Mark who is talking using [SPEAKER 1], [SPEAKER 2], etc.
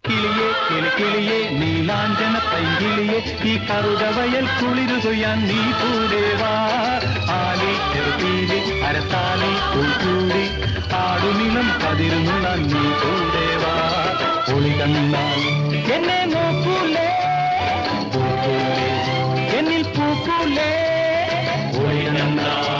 [SPEAKER 1] കിളിയെ കിളിക്കിളിയെ നീലാഞ്ചന പൈങ്കിളിയെ ഈ കറുകവയൽ കുളിരുകൊയ്യാൻ നീ കൂടേവാ ആലി ചെറുപീലി അരത്താലി പൂക്കൂടി ആടുനിലം കതിരുന്നുള്ളാൻ നീ കൂടേവാ ഒളി കണ്ണാൽ എന്നെ നോക്കൂലേ പൂക്കൂലേ എന്നിൽ പൂക്കൂലേ ഒളി കണ്ണാൽ